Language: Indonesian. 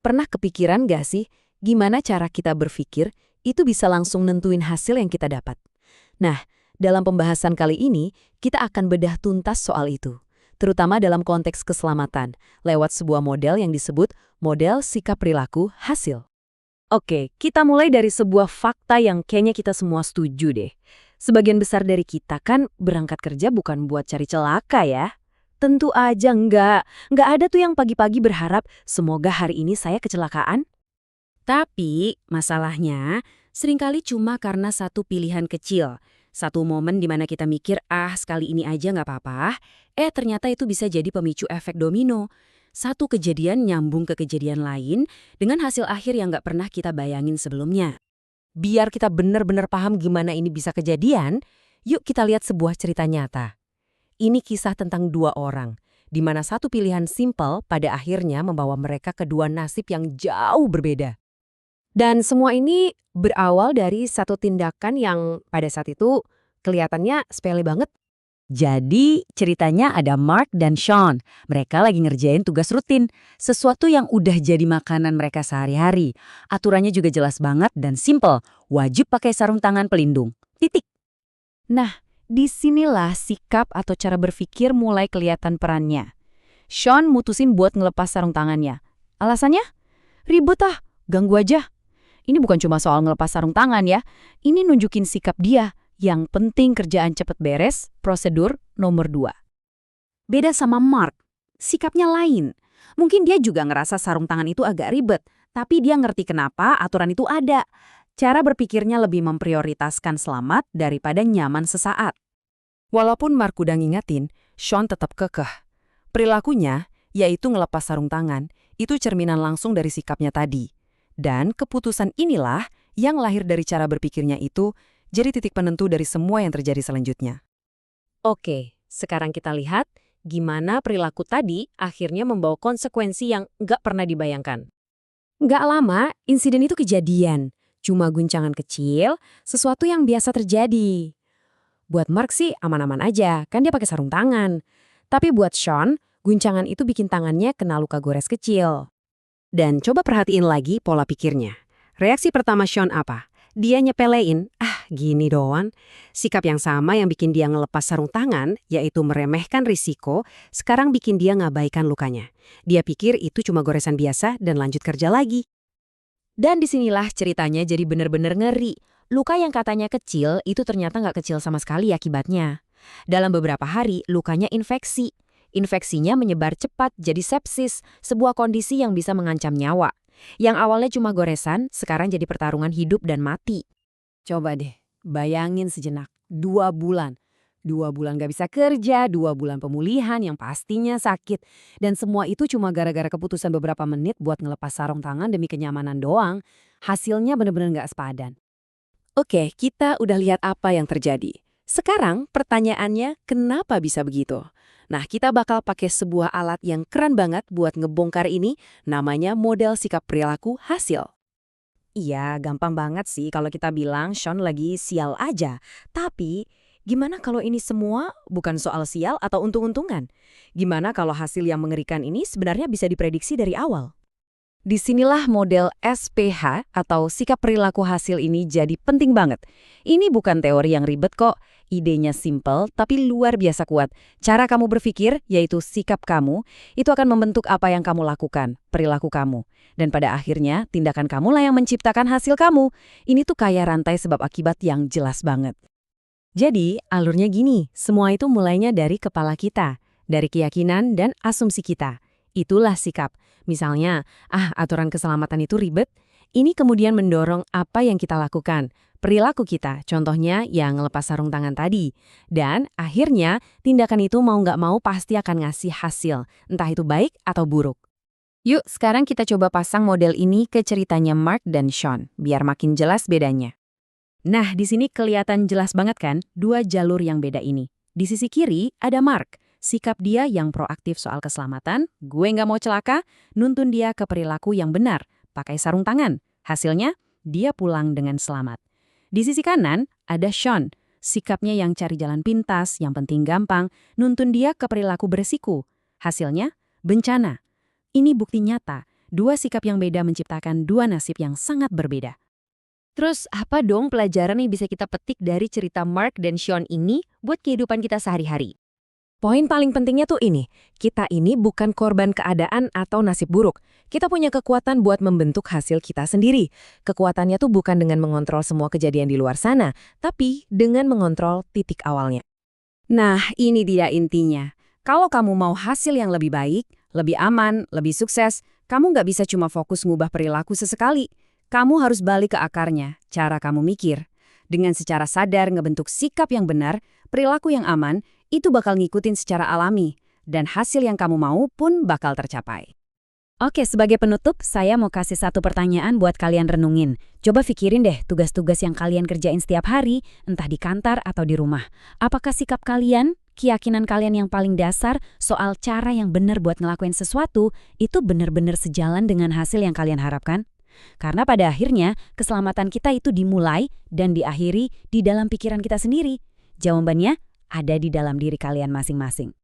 Pernah kepikiran gak sih, gimana cara kita berpikir itu bisa langsung nentuin hasil yang kita dapat? Nah, dalam pembahasan kali ini, kita akan bedah tuntas soal itu. Terutama dalam konteks keselamatan, lewat sebuah model yang disebut model sikap perilaku hasil. Oke, kita mulai dari sebuah fakta yang kayaknya kita semua setuju deh. Sebagian besar dari kita kan berangkat kerja bukan buat cari celaka ya. Tentu aja enggak. Enggak ada tuh yang pagi-pagi berharap, semoga hari ini saya kecelakaan. Tapi, masalahnya, seringkali cuma karena satu pilihan kecil. Satu momen di mana kita mikir, sekali ini aja nggak apa-apa. Ternyata itu bisa jadi pemicu efek domino. Satu kejadian nyambung ke kejadian lain dengan hasil akhir yang nggak pernah kita bayangin sebelumnya. Biar kita benar-benar paham gimana ini bisa kejadian, yuk kita lihat sebuah cerita nyata. Ini kisah tentang dua orang, di mana satu pilihan simpel pada akhirnya membawa mereka ke dua nasib yang jauh berbeda. Dan semua ini berawal dari satu tindakan yang pada saat itu kelihatannya sepele banget. Jadi ceritanya ada Mark dan Sean. Mereka lagi ngerjain tugas rutin, sesuatu yang udah jadi makanan mereka sehari-hari. Aturannya juga jelas banget dan simple, wajib pakai sarung tangan pelindung. Titik. Nah, disinilah sikap atau cara berpikir mulai kelihatan perannya. Sean mutusin buat ngelepas sarung tangannya. Alasannya? Ribet ganggu aja. Ini bukan cuma soal ngelepas sarung tangan ya, ini nunjukin sikap dia. Yang penting kerjaan cepet beres, prosedur nomor 2. Beda sama Mark, sikapnya lain. Mungkin dia juga ngerasa sarung tangan itu agak ribet, tapi dia ngerti kenapa aturan itu ada. Cara berpikirnya lebih memprioritaskan selamat daripada nyaman sesaat. Walaupun Mark udah ngingetin, Sean tetap kekeh. Perilakunya, yaitu ngelepas sarung tangan, itu cerminan langsung dari sikapnya tadi. Dan keputusan inilah yang lahir dari cara berpikirnya itu, jadi titik penentu dari semua yang terjadi selanjutnya. Oke, sekarang kita lihat gimana perilaku tadi akhirnya membawa konsekuensi yang nggak pernah dibayangkan. Nggak lama, insiden itu kejadian. Cuma guncangan kecil, sesuatu yang biasa terjadi. Buat Mark sih aman-aman aja, kan dia pakai sarung tangan. Tapi buat Sean, guncangan itu bikin tangannya kena luka gores kecil. Dan coba perhatiin lagi pola pikirnya. Reaksi pertama Sean apa? Dia nyepelein, gini doang. Sikap yang sama yang bikin dia ngelepas sarung tangan, yaitu meremehkan risiko, sekarang bikin dia ngabaikan lukanya. Dia pikir itu cuma goresan biasa dan lanjut kerja lagi. Dan disinilah ceritanya jadi bener-bener ngeri. Luka yang katanya kecil, itu ternyata nggak kecil sama sekali akibatnya. Dalam beberapa hari, lukanya infeksi. Infeksinya menyebar cepat jadi sepsis, sebuah kondisi yang bisa mengancam nyawa. Yang awalnya cuma goresan, sekarang jadi pertarungan hidup dan mati. Coba deh, bayangin sejenak, 2 bulan. 2 bulan gak bisa kerja, 2 bulan pemulihan yang pastinya sakit. Dan semua itu cuma gara-gara keputusan beberapa menit buat ngelepas sarung tangan demi kenyamanan doang. Hasilnya bener-bener gak sepadan. Oke, kita udah lihat apa yang terjadi. Sekarang pertanyaannya, kenapa bisa begitu? Nah, kita bakal pakai sebuah alat yang keren banget buat ngebongkar ini, namanya model sikap perilaku hasil. Iya, gampang banget sih kalau kita bilang Sean lagi sial aja. Tapi, gimana kalau ini semua bukan soal sial atau untung-untungan? Gimana kalau hasil yang mengerikan ini sebenarnya bisa diprediksi dari awal? Disinilah model SPH atau sikap perilaku hasil ini jadi penting banget. Ini bukan teori yang ribet kok. Idenya simple tapi luar biasa kuat. Cara kamu berpikir, yaitu sikap kamu, itu akan membentuk apa yang kamu lakukan, perilaku kamu. Dan pada akhirnya, tindakan kamulah yang menciptakan hasil kamu. Ini tuh kayak rantai sebab akibat yang jelas banget. Jadi, alurnya gini, semua itu mulainya dari kepala kita, dari keyakinan dan asumsi kita. Itulah sikap. Misalnya, aturan keselamatan itu ribet, ini kemudian mendorong apa yang kita lakukan. Perilaku kita, contohnya yang lepas sarung tangan tadi. Dan akhirnya, tindakan itu mau nggak mau pasti akan ngasih hasil, entah itu baik atau buruk. Yuk, sekarang kita coba pasang model ini ke ceritanya Mark dan Sean, biar makin jelas bedanya. Nah, di sini kelihatan jelas banget kan, 2 jalur yang beda ini. Di sisi kiri ada Mark. Sikap dia yang proaktif soal keselamatan, gue nggak mau celaka, nuntun dia ke perilaku yang benar, pakai sarung tangan. Hasilnya, dia pulang dengan selamat. Di sisi kanan, ada Sean. Sikapnya yang cari jalan pintas, yang penting gampang, nuntun dia ke perilaku beresiko. Hasilnya, bencana. Ini bukti nyata. Dua sikap yang beda menciptakan dua nasib yang sangat berbeda. Terus apa dong pelajaran yang bisa kita petik dari cerita Mark dan Sean ini buat kehidupan kita sehari-hari? Poin paling pentingnya tuh ini, kita ini bukan korban keadaan atau nasib buruk. Kita punya kekuatan buat membentuk hasil kita sendiri. Kekuatannya tuh bukan dengan mengontrol semua kejadian di luar sana, tapi dengan mengontrol titik awalnya. Nah, ini dia intinya. Kalau kamu mau hasil yang lebih baik, lebih aman, lebih sukses, kamu nggak bisa cuma fokus ngubah perilaku sesekali. Kamu harus balik ke akarnya, cara kamu mikir. Dengan secara sadar ngebentuk sikap yang benar, perilaku yang aman, itu bakal ngikutin secara alami. Dan hasil yang kamu mau pun bakal tercapai. Oke, sebagai penutup, saya mau kasih satu pertanyaan buat kalian renungin. Coba pikirin deh tugas-tugas yang kalian kerjain setiap hari, entah di kantor atau di rumah. Apakah sikap kalian, keyakinan kalian yang paling dasar soal cara yang benar buat ngelakuin sesuatu, itu benar-benar sejalan dengan hasil yang kalian harapkan? Karena pada akhirnya, keselamatan kita itu dimulai dan diakhiri di dalam pikiran kita sendiri. Jawabannya ada di dalam diri kalian masing-masing.